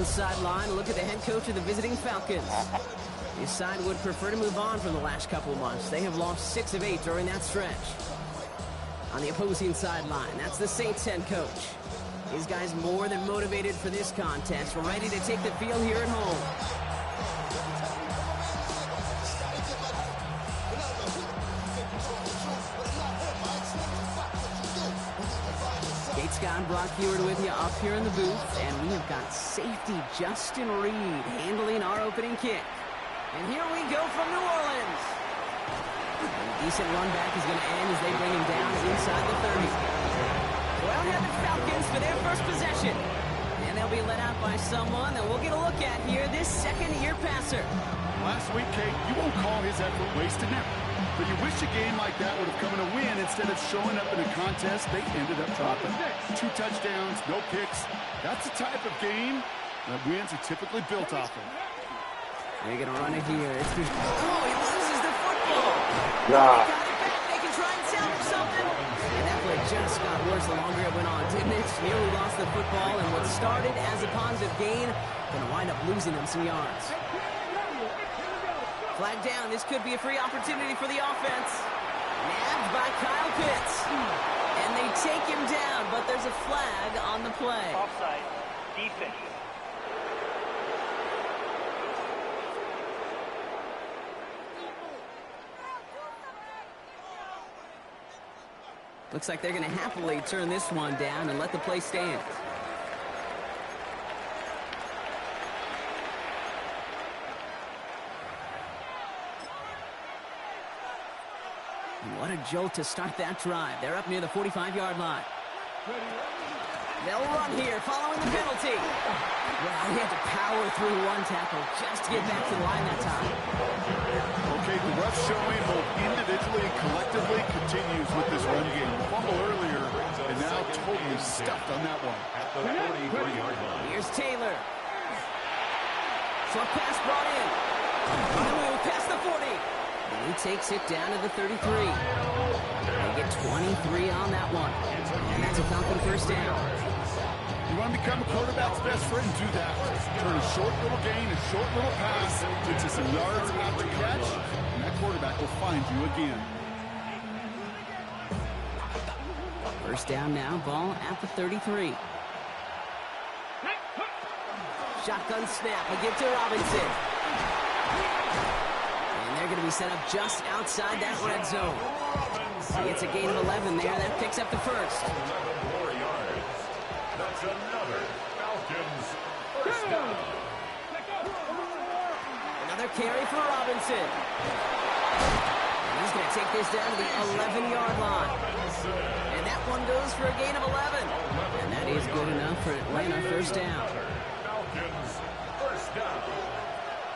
Sideline, look at the head coach of the visiting Falcons. His side would prefer to move on from the last couple months. They have lost 6 of 8 during that stretch. On the opposing sideline, that's the Saints head coach. These guys more than motivated for this contest. We're ready to take the field here at home. Scott and Brock Heward with you up here in the booth, and we have got safety Justin Reed handling our opening kick. And here we go from New Orleans. A decent run back is going to end as they bring him down inside the 30. Well-headed Falcons for their first possession. And they'll be let out by someone that we'll get a look at here, this second-year passer. Last week, Kate, you won't call his effort wasted now. But you wish a game like that would have come in a win instead of showing up in a contest they ended up dropping. 2 touchdowns, no picks. That's the type of game that wins are typically built off of. They're going to run it here. He loses the football. Nah. They can try and salvage something. And that play just got worse the longer it went on, didn't it? Nearly lost the football, and what started as a positive gain going to wind up losing them some yards. Flag down. This could be a free opportunity for the offense. Nabbed by Kyle Pitts. And they take him down, but there's a flag on the play. Offside. Defense. Looks like they're going to happily turn this one down and let the play stand. What a jolt to start that drive. They're up near the 45-yard line. They'll run here following the penalty. Well, he had to power through one tackle just to get back to the line that time. Okay, the rough showing both individually and collectively continues with this run game. Fumble earlier, and now totally stuffed on that one. At the 43-yard line. Here's Taylor. Short pass brought in. On the move past the 40. And he takes it down to the 33. They get 23 on that one. And that's a Falcon first down. You want to become a quarterback's best friend? Do that. Turn a short little gain, a short little pass into some yards after catch, and that quarterback will find you again. First down now, ball at the 33. Shotgun snap, a give to Robinson. And they're going to be set up just outside that red zone. It's a gain of 11 there. That picks up the first. 4 yards. That's another Falcons first down. Another carry for Robinson. And he's going to take this down to the 11-yard line. And that one goes for a gain of 11. And that is good enough for Atlanta first down. Falcons first down.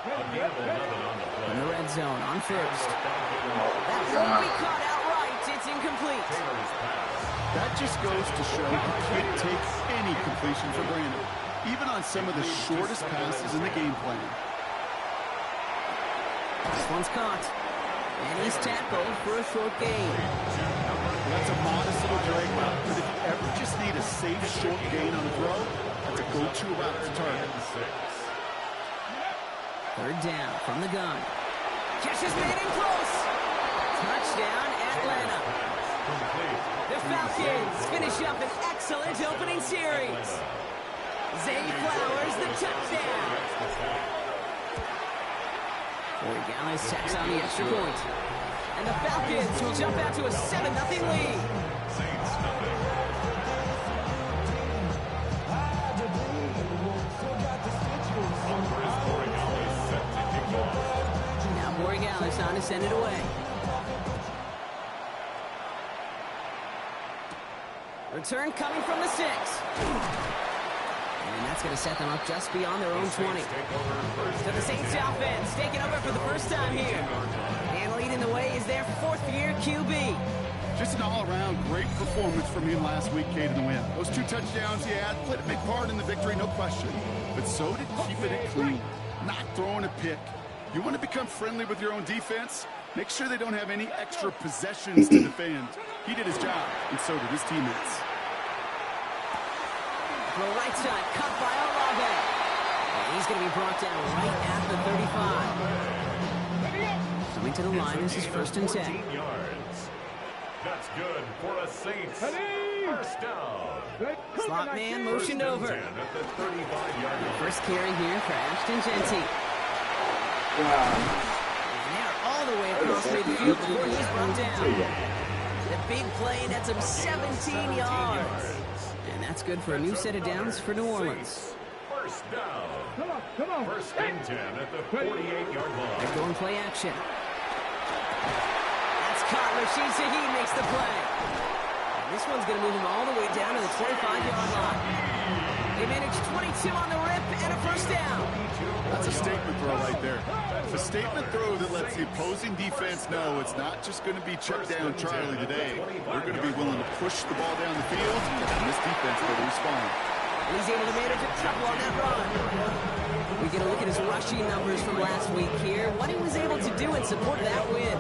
A gain of 11 on the play. In the red zone on first. That won't be caught outright. It's incomplete. That just goes to show you can't take any completion for granted, even on some of the shortest passes in the game plan. This one's caught. And he's tackled for a short gain. That's a modest little drag route, but if you ever just need a safe short gain on a throw, that's a go-to route to target. Third down from the gun. Catches Madden close. Touchdown, Atlanta. The Falcons finish up an excellent opening series. Zay Flowers, the touchdown. Corey Gallis tacks on the extra point. And the Falcons will jump out to a 7-0 lead. Now Corey Gallis on to send it away. Return coming from the 6. And that's going to set them up just beyond their own 20. So the Saints offense taking over for the first time here. And leading the way is their 4th-year QB. Just an all-around great performance from him last week, Kate, in the win. Those 2 touchdowns he had played a big part in the victory, no question. But so did keeping it clean, not throwing a pick. You want to become friendly with your own defense? Make sure they don't have any extra possessions to defend. He did his job, and so did his teammates. The right side, cut by Olave. And he's going to be brought down right at the 35. Coming to the line, this is 1st and 10. Yards. That's good for a Saints. First down. Slot man motioned over. At the 35-yard line. First carry here for Ashton Genty. And they're all the way across midfield before he's brought down. The big play nets him 17 yards. And that's good for a new set of downs for New Orleans. First down. Come on. First and 10 at the 48-yard line. They're going play action. That's caught. Rashid Shaheed makes the play. And this one's going to move him all the way down to the 25-yard line. They managed 22 on the rip and a first down. That's a statement throw right there. It's a statement throw that lets the opposing defense know it's not just going to be check down Charlie today. They're going to be willing to push the ball down the field, and this defense will respond. And he's able to manage a couple on that run. We get a look at his rushing numbers from last week here. What he was able to do in support of that win.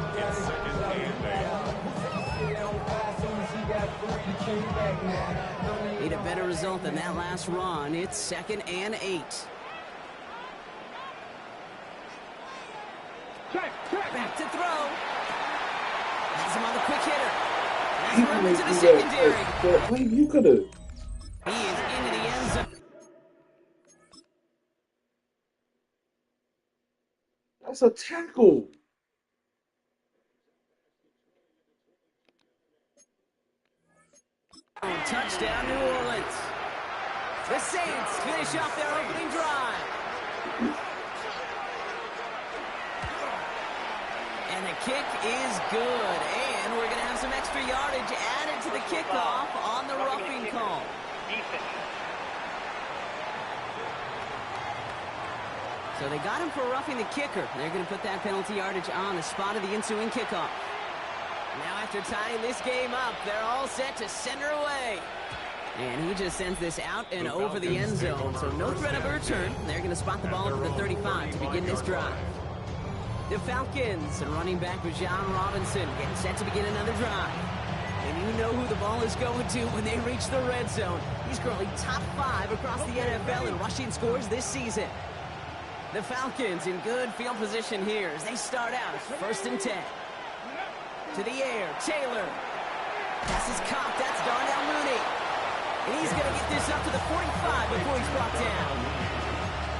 Need a better result than that last run. It's 2nd and 8. Back to throw. Has him on the quick hitter. Has him over to the secondary. You could have. He is into the end zone. That's a tackle. Touchdown, New Orleans. The Saints finish off their opening drive. And the kick is good. And we're going to have some extra yardage added to the kickoff on the roughing call. So they got him for roughing the kicker. They're going to put that penalty yardage on the spot of the ensuing kickoff. Now after tying this game up, they're all set to send her away. And he just sends this out and over the end zone. So no threat of a return. They're going to spot the ball at the 35 to begin this drive. The Falcons and running back John Robinson getting set to begin another drive. And you know who the ball is going to when they reach the red zone. He's currently top 5 across the NFL in rushing scores this season. The Falcons in good field position here as they start out 1st and 10. To the air, Taylor. Pass is caught. That's Darnell Mooney. And he's going to get this up to the 45 before he's brought down.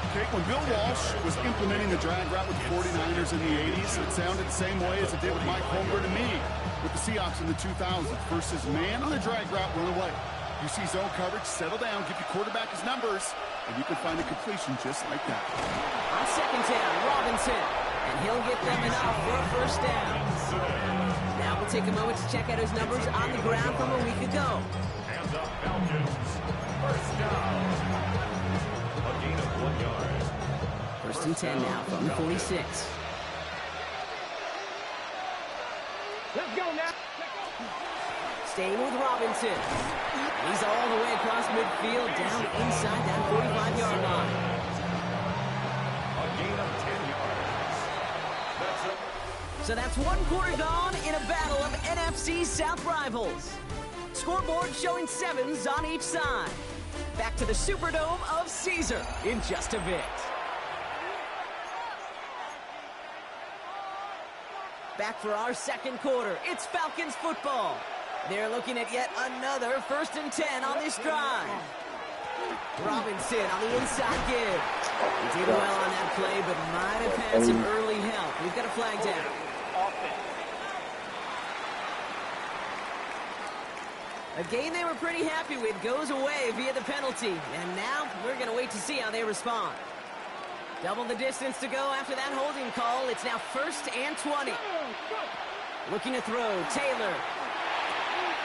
Okay, when Bill Walsh was implementing the drag route with the 49ers in the 80s, it sounded the same way as it did with Mike Holmgren and me with the Seahawks in the 2000s. Versus man on the drag route, run away. You see zone coverage, settle down, give your quarterback his numbers, and you can find a completion just like that. On 2nd down, Robinson. And he'll get them enough for a first down. Now we'll take a moment to check out his numbers on the ground from a week ago. And the Falcons. First down. A gain of 1 yard. 1st and 10 now from the 46. Let's go now. Staying with Robinson. He's all the way across midfield, down inside that 45-yard line. A gain of 10 yards. That's it. So that's 1 quarter gone in a battle of NFC South rivals. Scoreboard showing 7s on each side. Back to the Superdome of Caesar in just a bit. Back for our 2nd quarter. It's Falcons football. They're looking at yet another 1st and 10 on this drive. Robinson on the inside give. He did well on that play, but might have had some early help. We've got a flag down. A game they were pretty happy with goes away via the penalty. And now we're going to wait to see how they respond. Double the distance to go after that holding call. It's now 1st and 20. Looking to throw. Taylor.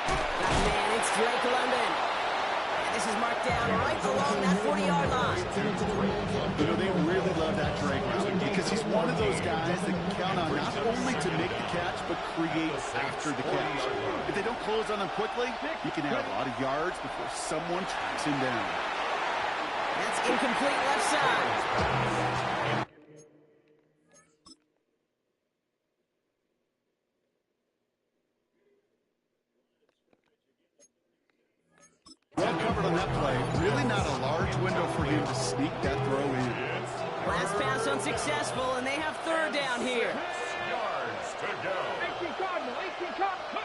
Got a man. It's Drake London. And this is marked down right along that 40-yard line. You know, they really love that Drake route because he's one one of those guys that can count on not only to make the catch, but create after the catch. If they don't close on him quickly, he can add a lot of yards before someone tracks him down. That's incomplete left side. Well covered on that play. Really not a large window for him to sneak that throw in. Last pass unsuccessful, and they have third down here. Yards to go. 18 Cardinal, 18 Cardinal.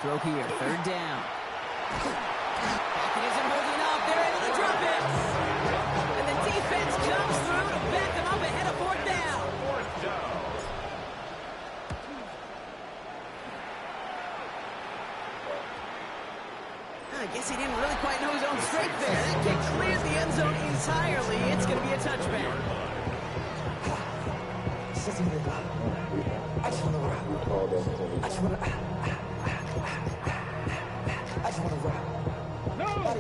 Throw here, third down. Pocket isn't holding up. They're able to drop it. And the defense comes through to back them up ahead of fourth down. Fourth down. I guess he didn't really quite know his own strength there. That kick cleared the end zone entirely. It's going to be a touchback.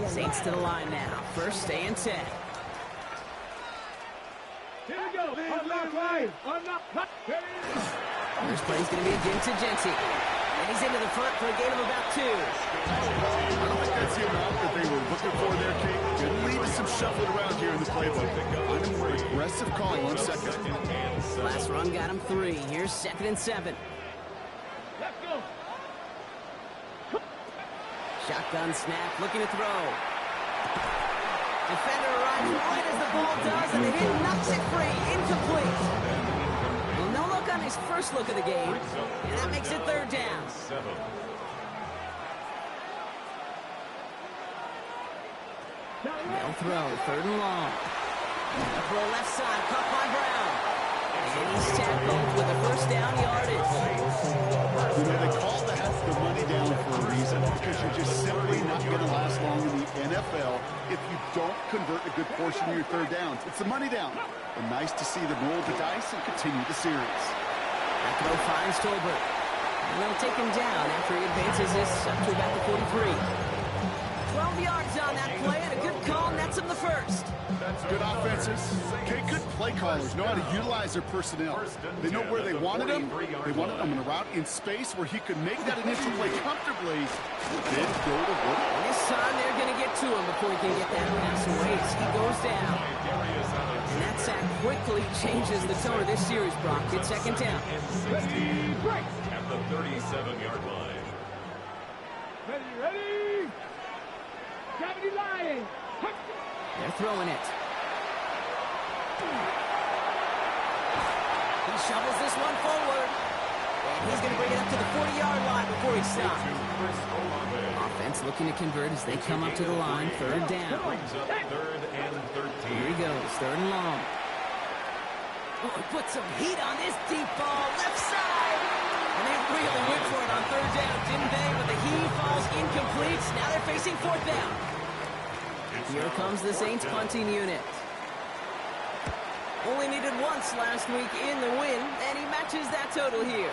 Saints to the line now. First stay and 10. Here we go. Unlock line. Unlock. First play's going to be a give to Genty. And he's into the front for a gain of about 2. I don't think that's the amount that they were looking for there, Kate. Good lead to some shuffling around here in the playbook. Aggressive call on second. Last run got him 3. Here's 2nd and 7. Let's go. Shotgun snap, looking to throw. Defender arrives right as the ball does, and the hit knocks it free. Incomplete. Well, no look on his first look of the game, and that makes it third down. They'll throw, third and long. A throw left side, caught by Brown. And he's tackled with a first down yardage. You know, they call that the money down for a reason, because you're just simply not going to last long in the NFL if you don't convert a good portion of your third downs. It's the money down. And nice to see them roll the dice and continue the series. That throw finds Tolbert. And they'll take him down after he advances this up to about the 43. 12 yards on that play, and a good call nets him the first. Good offenses. Okay, good play callers know how to utilize their personnel. They know where they wanted him. They wanted him in a route in space where he could make that initial play comfortably, then go to work. This time they're going to get to him before he can get that pass away as he goes down. And that sack quickly changes the tone of this series, Brock. It's second down. At the 37-yard line. Ready. Gravity line. They're throwing it. He shovels this one forward. And he's going to bring it up to the 40-yard line before he stops. Offense looking to convert as they come up to the line. Third down. Brings up third and 13. Here he goes. Third and long. Oh, he put some heat on this deep ball. Left side. And they really went for it on third down, didn't they? But the heave falls incomplete. Now they're facing fourth down. Here comes the Saints punting unit. Only needed once last week in the win, and he matches that total here.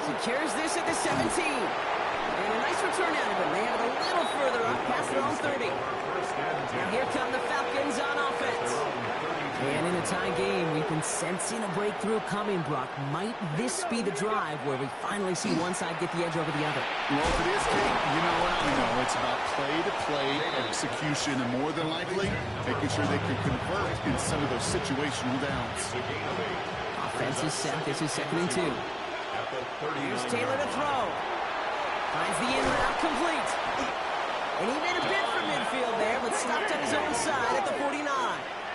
Secures this at the 17. And a nice return out of him. They have it a little further up past their own 30. Now here come the Falcons on offense. And in a tie game, we've been sensing a breakthrough coming, Brock. Might this be the drive where we finally see one side get the edge over the other? Well, if it is, Kate, you know what? I know it's about play-to-play execution, and more than likely, making sure they can convert in some of those situational downs. Offense is set. This is 2nd and 2. Here's Taylor to throw. Finds the in route complete. And he made a bid for midfield there, but stopped on his own side at the 49.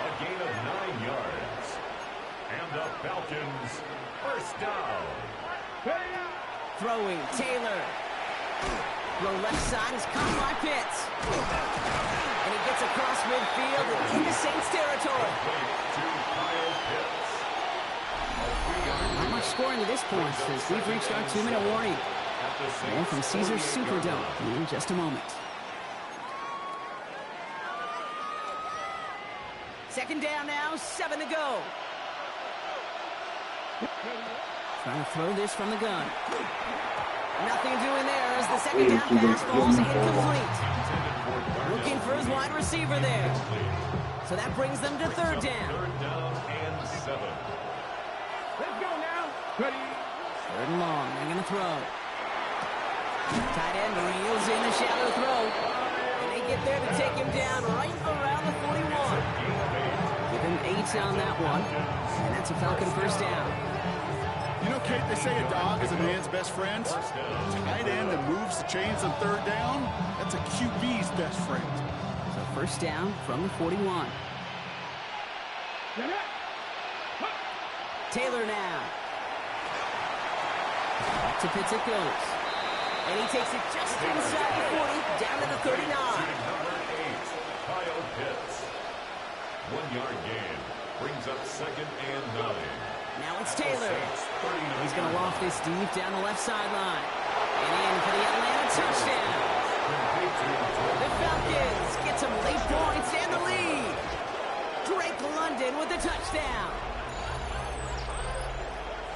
A gain of 9 yards. And the Falcons, first down. Throwing, Taylor. Throw left side is caught by Pitts. And he gets across midfield and into Saints territory. Not much scoring to this point since we've reached our 2-minute warning. More from Caesars Superdome in just a moment. Second down now, 7 to go. Trying to throw this from the gun. Nothing doing there as the second down pass falls incomplete. Looking for his wide receiver there. So that brings them to third down. Third down and 7. Ready. 3rd and long. They're going to throw. Tight end reels in the shallow throw. And they get there to take him down right around the 41. Give him 8 on that one. And that's a Falcon first down. You know, Kate, they say a dog is a man's best friend. Tight end that moves the chains on 3rd down, that's a QB's best friend. So first down from the 41. Taylor now. Back to Pitts it goes. And he takes it just inside the 40, down to the 39. Number 8, Kyle Pitts. 1-yard gain. Brings up 2nd and 9. Now it's Taylor. He's going to loft this deep down the left sideline. And in for the Atlanta touchdown. The Falcons get some late points and the lead. Drake London with the touchdown.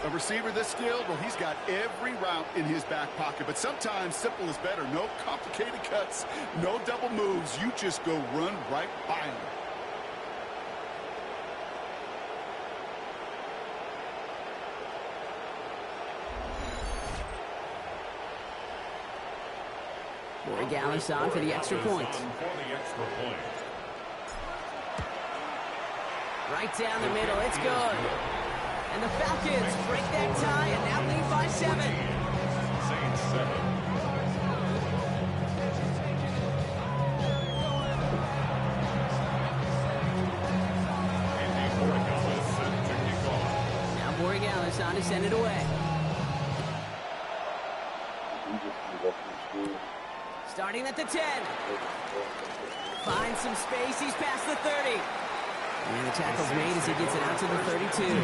A receiver this skilled, well, he's got every route in his back pocket. But sometimes simple is better. No complicated cuts, no double moves. You just go run right by him. Corey Gallis on for the extra point. Right down the middle, it's good. And the Falcons break that tie and now lead by 7. Saints 7. Andy Borregales set to kick off. Now Borregales on to send it away. Starting at the 10. Finds some space, he's past the 30. And the tackle's made as he gets it out to the 32.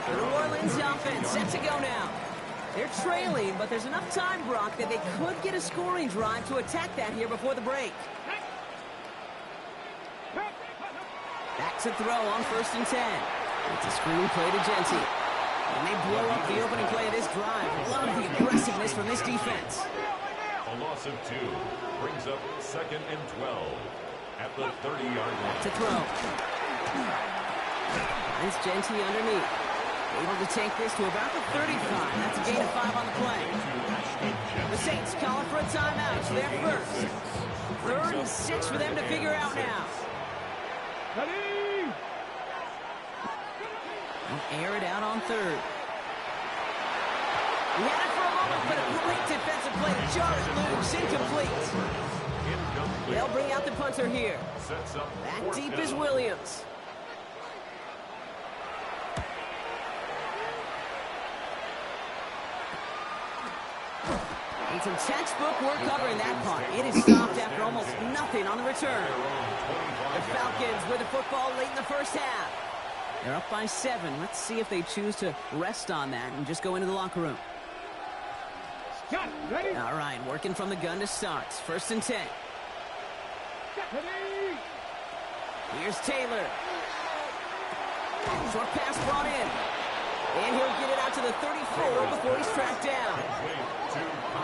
The New Orleans offense set to go now. They're trailing, but there's enough time, Brock, that they could get a scoring drive to attack that here before the break. Back to throw on 1st and 10. It's a screen play to Genty. And they blow up the opening play of this drive. Love the aggressiveness from this defense. A loss of 2 brings up 2nd and 12 at the 30-yard line. To throw. Finds Genty underneath. Able to take this to about the 35. That's a gain of 5 on the play. The Saints calling for a timeout. It's their first. 3rd and 6 for them to figure out now. Ready. They'll air it out on 3rd. He had it for a moment, but a great defensive play to jar it loose. Incomplete. They'll bring out the punter here. Back deep is Williams. And some textbook work covering that punt. It is stopped after almost nothing on the return. The Falcons with the football late in the first half. They're up by 7. Let's see if they choose to rest on that and just go into the locker room. Ready. All right, working from the gun to start. 1st and 10. Ready. Here's Taylor. Short pass brought in. And he'll get it out to the 34 before he's tracked down.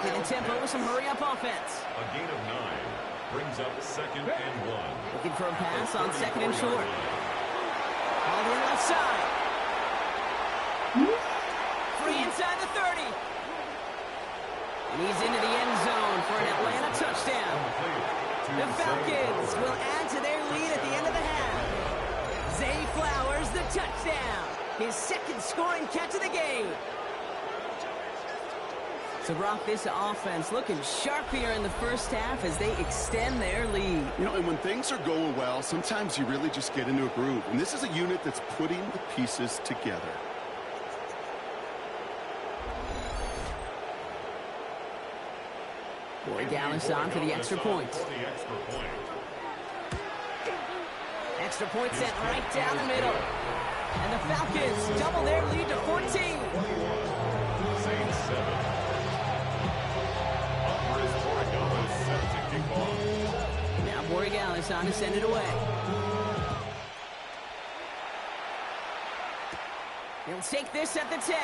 Getting tempo with some hurry-up offense. A gain of 9 brings up 2nd and 1. Looking for a pass on 2nd and short. All the way left side. Free inside the 30. And he's into the end zone for an Atlanta touchdown. The Falcons will add to their lead at the end of the half. Zay Flowers, the touchdown. His 2nd scoring catch of the game. So, Brock, this offense looking sharp here in the first half as they extend their lead. You know, and when things are going well, sometimes you really just get into a groove. And this is a unit that's putting the pieces together. Corey Gallis on for the extra point. Extra point sent right down the middle. And the Falcons double their lead to 14. Saints 7. Upper is Borregales set to kick off. Now Borregales on to send it away. He'll take this at the 10.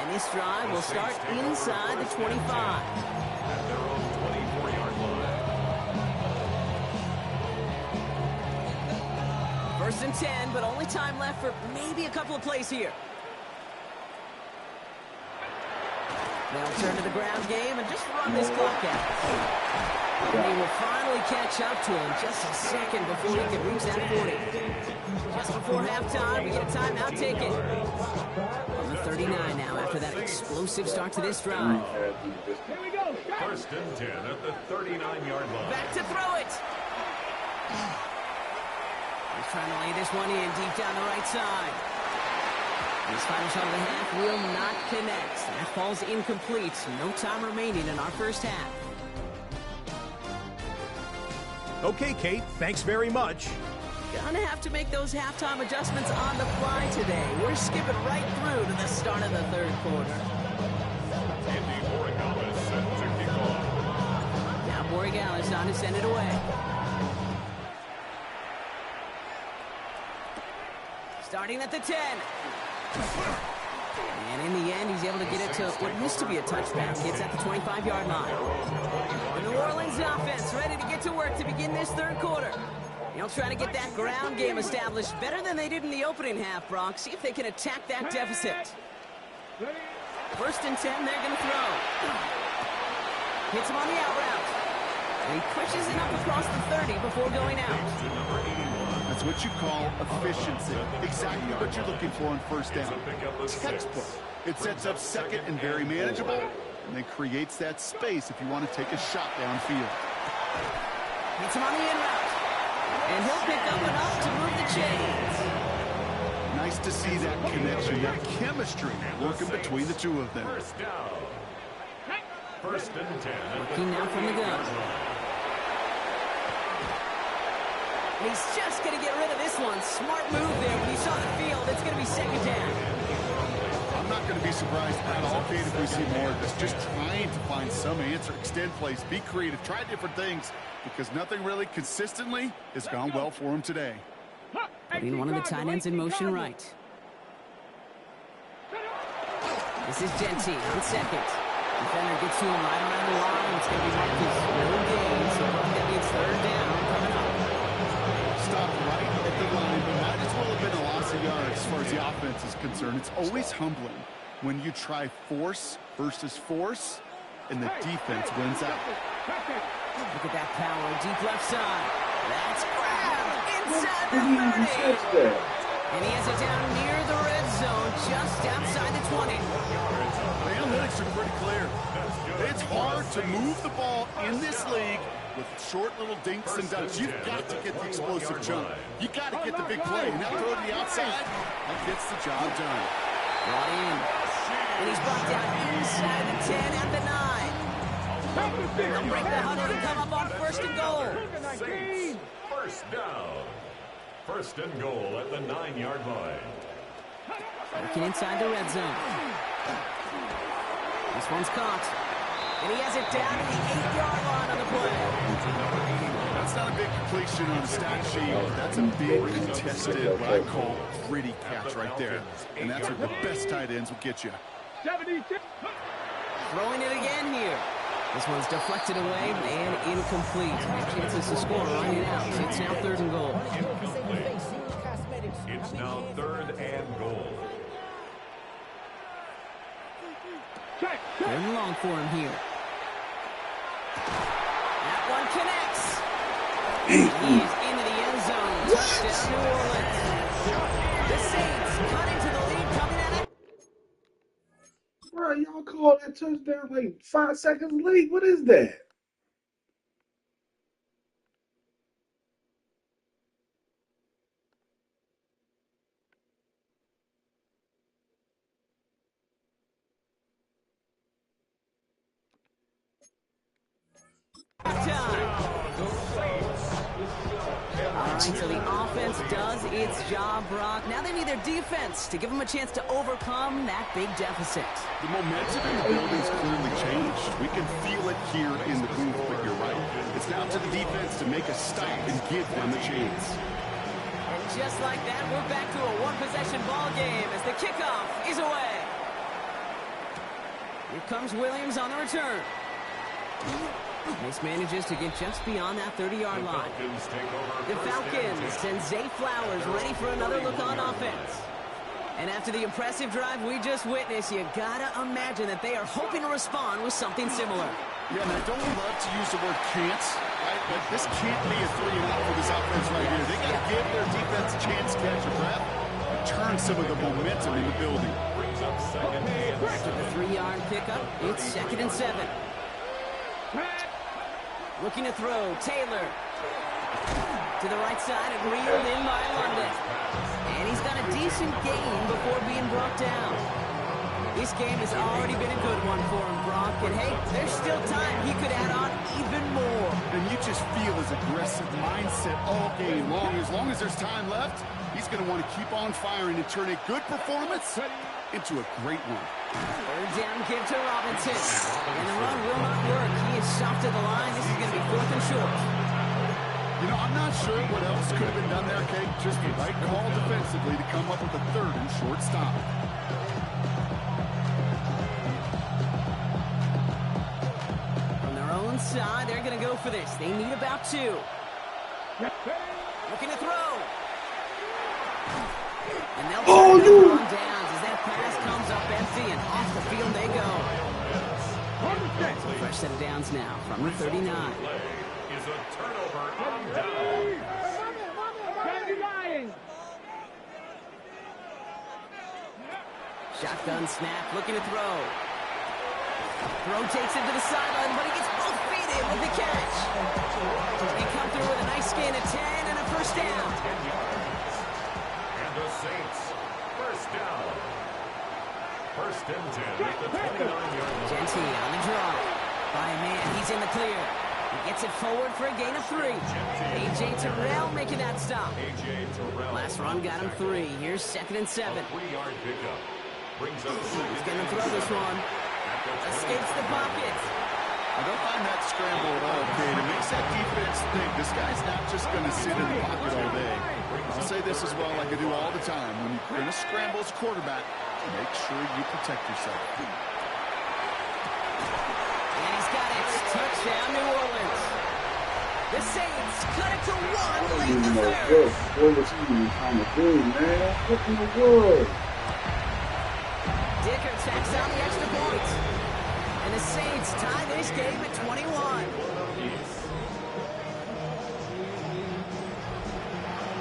And this drive will start inside the 25. At their own 24-yard line. 1st and 10, but only time left for maybe a couple of plays here. They'll turn to the ground game and just run this clock out. And he will finally catch up to him just a second before he can reach that 40. Just before halftime, we get a timeout taken. On the 39 now after that explosive start to this drive. Here we go. First and 10 at the 39-yard line. Back to throw it. He's trying to lay this one in deep down the right side. This final shot of the half will not connect. That falls incomplete. No time remaining in our first half. Okay, Kate, thanks very much. Gonna have to make those halftime adjustments on the fly today. We're skipping right through to the start of the third quarter. Andy Borregales set to kick off. Now Borregales on to send it away. Starting at the 10. And in the end, he's able to get it to what used to be a touchback. Gets at the 25-yard line. The New Orleans offense ready to get to work to begin this third quarter. They'll try to get that ground game established better than they did in the opening half, Brock. See if they can attack that deficit. First and 10, they're going to throw. Hits him on the out route. And he pushes it up across the 30 before going out. That's what you call efficiency. Exactly what you're looking for on first down. Textbook. It sets up second and very manageable, and then creates that space if you want to take a shot downfield. Hits him on the in route. And he'll pick up enough to move the chains. Nice to see that connection, that chemistry working between the two of them. First down. First and 10. Looking now from the gun. And he's just going to get rid of this one. Smart move there. When he saw the field, it's going to be second down. I'm not going to be surprised at all, Kate, if we see more of this. Just trying to find some answer, extend plays, be creative, try different things, because nothing really consistently has gone well for him today. Putting one of the tight ends in motion right. This is Genty on second. Defender gets to him right around the line. It's going to be marked as no gain, so that means third down coming up. Stopped right at the line, but might as well have been a loss of yards as far as the offense is concerned. It's always humbling when you try force versus force, and the defense wins out. Look at that power, deep left side. That's grabbed inside the 30. And he has it down near the red zone, just outside the 20. The analytics are pretty clear. It's hard to move the ball in this league with short little dinks and dunks. You've got to get the explosive jump. You got to get the big play. And that throw to the outside, that gets the job done. Brought in. And he's brought down inside the 10 at the 9. They'll break the huddle and come up on first and goal. Saints, first down. First and goal at the 9-yard line. Looking inside the red zone. This one's caught. And he has it down to the 8-yard line on the play. That's not a big completion on the stat sheet, but that's a big contested, what I call gritty catch right there. And that's what the best tight ends will get you. Throwing it again here. This one's deflected away and incomplete. Chances to score running out. It's now third and goal. Incomplete. It's now third and goal. Third and long for him here. That one connects. He is into the end zone. Touchdown, New Orleans. The Saints cut into the lead coming at it. Bro, y'all called that touchdown like 5 seconds late. What is that? Alright, so the offense does its job, Brock. Now they need their defense to give them a chance to overcome that big deficit. The momentum in the building's clearly changed. We can feel it here in the booth, but you're right. It's down to the defense to make a stop and give them a chance. And just like that, we're back to a one-possession ball game as the kickoff is away. Here comes Williams on the return. This manages to get just beyond that 30-yard line. The Falcons send Zay Flowers ready for another look on offense. And after the impressive drive we just witnessed, you gotta imagine that they are hoping to respond with something similar. Yeah, and I don't love to use the word can't, right? But this can't be a 3-and-out for this offense right here. They got to give their defense a chance to catch a breath and turn some of the momentum in the building. After the 3-yard pickup, it's 2nd and 7. Looking to throw, Taylor. To the right side and reeled in by London. And he's done a decent gain before being brought down. This game has already been a good one for him, Brock. And hey, there's still time he could add on even more. And you just feel his aggressive mindset all game long. As long as there's time left, he's going to want to keep on firing and turn a good performance into a great one. 3rd down give to Robinson. And the run will not work. He is soft at the line. This is going to be 4th and short. You know, I'm not sure what else could have been done there, Kate. Just the right call defensively to come up with a 3rd and short stop. From their own side, they're going to go for this. They need about 2. Looking to throw. And they'll turn it over on downs as that pass comes up empty and off the field they go. So fresh set of downs now from the 39. Is a turnover on down. Shotgun snap, looking to throw. Throw takes it to the sideline, but he gets both feet in with the catch. They come through with a nice gain of 10 and a 1st down. 10 yards. And the Saints, 1st down. 1st and 10 at the 29-yard line. Genty on the draw. By a man, he's in the clear. He gets it forward for a gain of 3. A.J. Terrell making that stop. Last run got him 3. Here's 2nd and 7. 3-yard pickup. Brings up He's going to throw this one. Escapes the pocket. I don't find that scramble at all, Kate. It makes that defense think this guy's not just going to sit in the pocket all day. I'll say this as well like I do all the time. When you're going to scramble as quarterback, make sure you protect yourself. And he's got it. Touchdown, New Orleans. The Saints cut it to 1 late in the 3rd. What was he even trying to do, man? What in the world? Dicker tacks on the extra point. And the Saints tie this game at 21.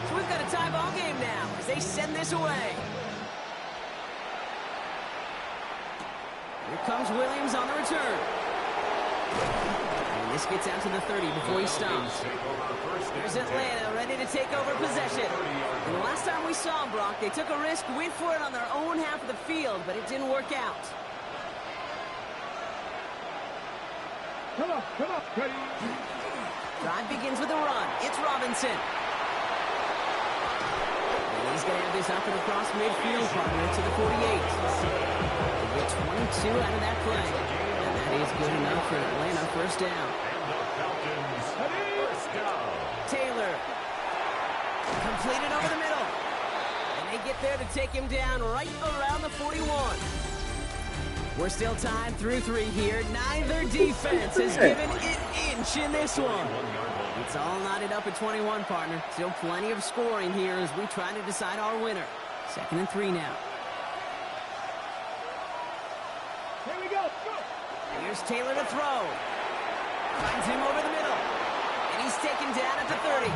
So we've got a tie ball game now as they send this away. Here comes Williams on the return. And this gets out to the 30 before he stops. There's Atlanta ready to take over possession. And the last time we saw them, Brock, they took a risk, went for it on their own half of the field, but it didn't work out. Come on, Cuddy. Drive begins with a run. It's Robinson. And he's going to have this up and across midfield, partner, to the 48. They get 22 out of that play. And that is good enough for Atlanta. 1st down. And the Falcons, 1st down. Taylor. Completed over the middle. And they get there to take him down right around the 41. We're still tied through 3 here. Neither defense has given an inch in this one. It's all knotted up at 21, partner. Still plenty of scoring here as we try to decide our winner. 2nd and 3 now. Here we go. Here's Taylor to throw. Finds him over the middle. And he's taken down at the 30.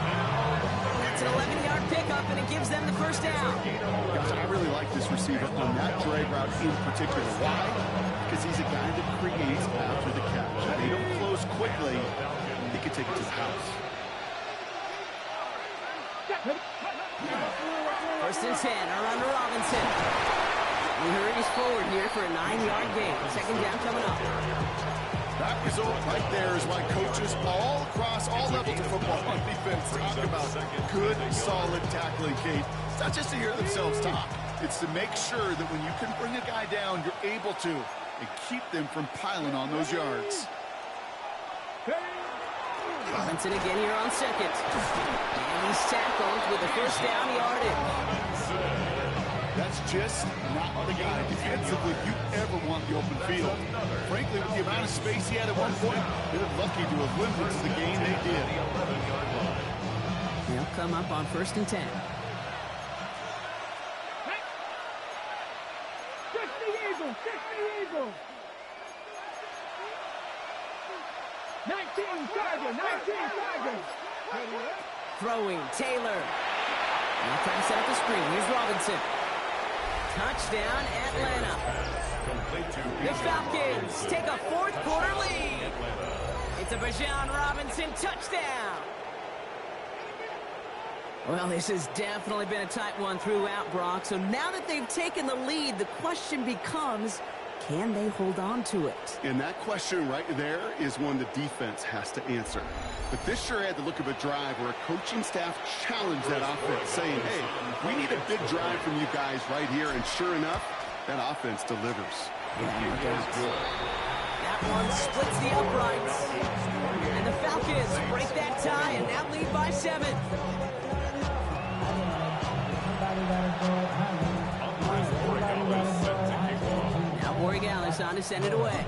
That's an 11-yard pickup, and it gives them the 1st down. Guys, I really like this receiver on that drag route in particular. Why? Because he's a guy that creates after the catch. If they don't close quickly, he can take it to the house. 1st and 10, around to Robinson. He hurries forward here for a 9-yard gain. 2nd down coming up. That result right there is why coaches all across all levels of football on defense talk about good, solid tackling, Kate. It's not just to hear themselves talk. It's to make sure that when you can bring a guy down, you're able to, and keep them from piling on those yards. Robinson again here on 2nd. And he's tackled with the 1st down yardage. That's just not the guy defensively you ever want the open field. Frankly, with the amount of space he had at one point, they're lucky to have limited to the game they did. They'll come up on 1st and 10. Kick the Eagles. 19 Tigers. 19 Tigers. Throwing, Taylor. Now trying to set up the screen. Here's Robinson. Touchdown, Atlanta. The Falcons take a fourth-quarter lead. It's a Bijan Robinson touchdown. Well, this has definitely been a tight one throughout, Brock. So now that they've taken the lead, the question becomes, can they hold on to it? And that question right there is one the defense has to answer. But this sure had the look of a drive where a coaching staff challenged that offense, saying, hey, we need a big drive from you guys right here. And sure enough, that offense delivers. That one splits the uprights. And the Falcons break that tie and now lead by 7. Now Borregales on to send it away.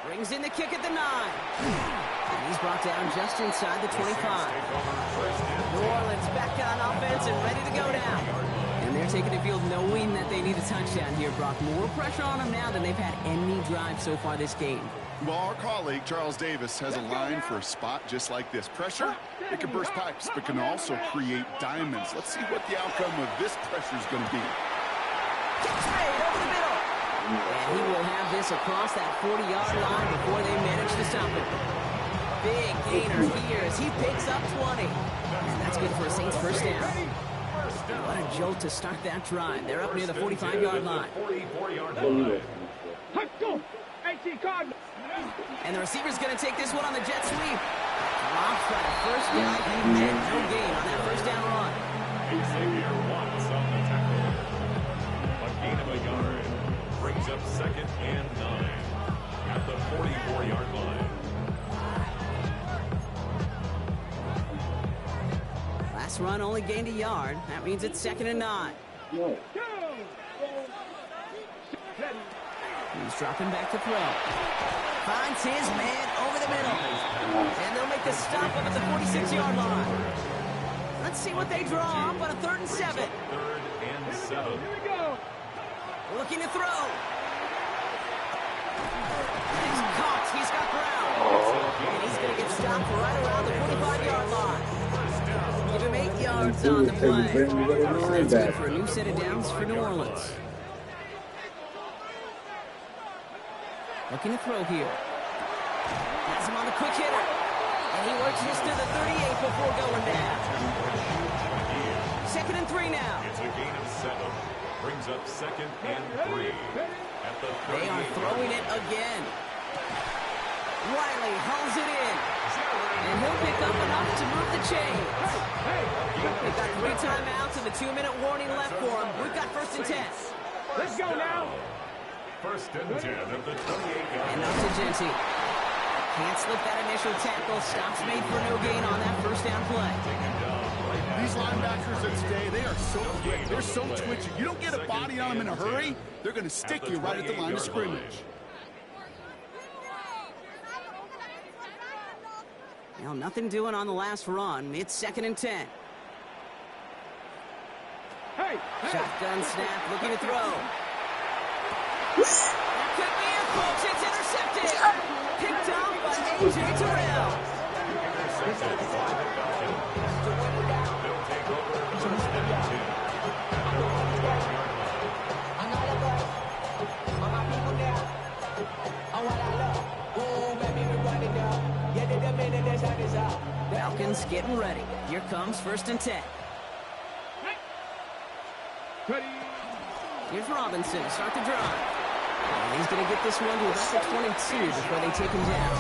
Brings in the kick at the 9. And he's brought down just inside the 25. New Orleans back on offense and ready to go now. And they're taking the field knowing that they need a touchdown here, Brock. More pressure on them now than they've had any drive so far this game. Well, our colleague, Charles Davis, has a line for a spot just like this. Pressure, it can burst pipes, but can also create diamonds. Let's see what the outcome of this pressure is going to be. Kicks made over the middle. And he will have this across that 40-yard line before they manage to stop it. Big gainer here as he picks up 20. And that's good for a Saints first down. What a jolt to start that drive. They're up near the 45-yard line. And the receiver's going to take this one on the jet sweep. Drops by the first down. He had no gain on that first down run. Xavier Watts on the tackle. A gain of a yard. Brings up 2nd and 9 at the 44-yard line. Last run only gained a yard. That means it's 2nd and 9. He's dropping back to throw. Finds his man over the middle. And they'll make the stop up at the 46-yard line. Let's see what they draw up on a 3rd and 7. 3rd and 7. Looking to throw. He's caught. He's got ground. And he's going to get stopped right around the 45-yard line. Give him 8 yards on the play. That's good for a new set of downs for New Orleans. Looking to throw here. Has him on the quick hitter. And he works this to the 38 before going down. 2nd and 3 now. It's a gain of 7. Brings up 2nd and 3. At the They are throwing it again. Wiley hauls it in. And he'll pick up enough to move the chain. We've got 3 timeouts and a 2-minute warning left for him. We've got 1st and 10. Let's go now. 1st and 10 at the 28-yard And up to Genty. Can't slip that initial tackle. Stops made for no gain on that first down play. These linebackers of today, they are so quick. They're so twitchy. You don't get a body on them in a hurry, they're going to stick you right at the line of scrimmage. Well, nothing doing on the last run. It's 2nd and 10. Shotgun snap, looking to throw. That could be it, folks. It's intercepted. Picked off by A.J. Terrell. Falcons getting ready. Here comes 1st and 10. Here's Robinson. Start the drive. And he's going to get this one to about the 22 before they take him down.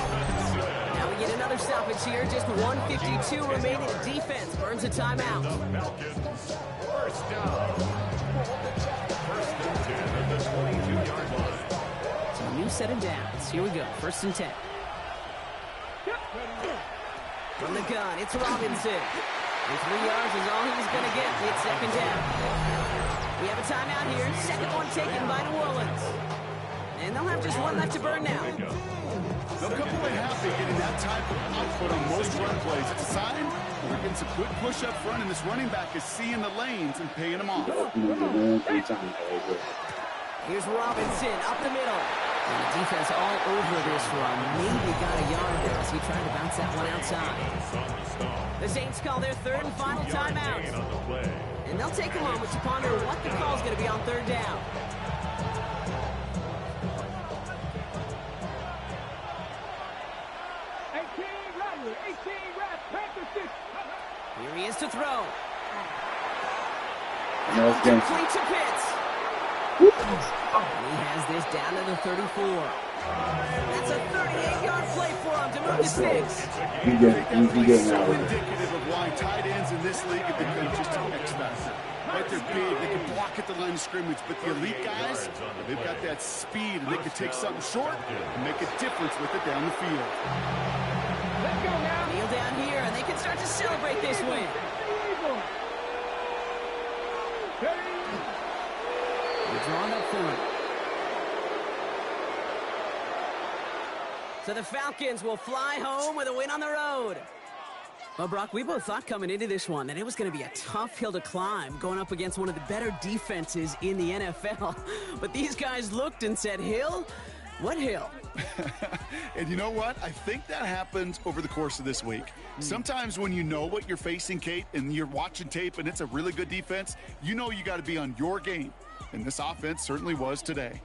Now we get another stoppage here. Just 1:52 remaining. Defense burns a timeout. First down. 1st and 10 at the 22-yard line. So a new set of downs. Here we go. 1st and 10. From the gun, it's Robinson. And 3 yards is all he's going to get. It's 2nd down. We have a timeout here. 2nd one taken by New Orleans. And they'll have just 1 left to burn now. They'll come away happy getting that type of output on most run plays. It's a sign They're getting some good push up front, and this running back is seeing the lanes and paying them off. Here's Robinson up the middle. And the defense all over this run. Maybe got a yard there as he tried to bounce that one outside. The Saints call their third and final timeout. And they'll take a moment to ponder what the call is going to be on third down. Here he is to throw. Complete to Pitts. He has this down to the 34. That's a 38-yard play for him to move the sticks. He's so indicative of why tight ends in this league have become just an X factor. Right, they're big, they can block at the line of scrimmage, but the elite guys, they've got that speed, and they can take something short and make a difference with it down the field. Let's go now. Kneel down here, and they can start to celebrate this win. They're drawn up for it. So the Falcons will fly home with a win on the road. Well, Brock, we both thought coming into this one that it was going to be a tough hill to climb going up against one of the better defenses in the NFL. But these guys looked and said, Hill? What hill? And you know what? I think that happens over the course of this week. Sometimes when you know what you're facing, Kate, and you're watching tape and it's a really good defense, you know you got to be on your game. And this offense certainly was today.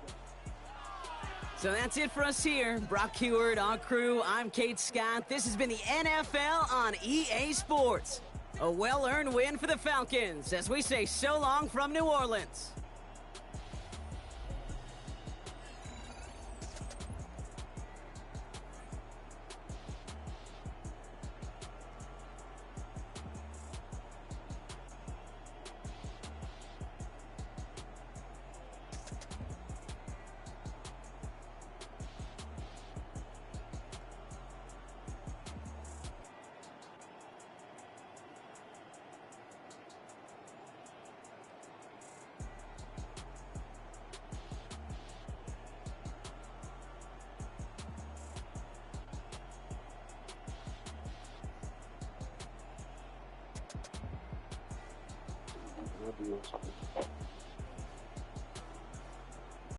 So that's it for us here. Brock Heward, our crew, I'm Kate Scott. This has been the NFL on EA Sports. A well-earned win for the Falcons as we say so long from New Orleans. I'll do something.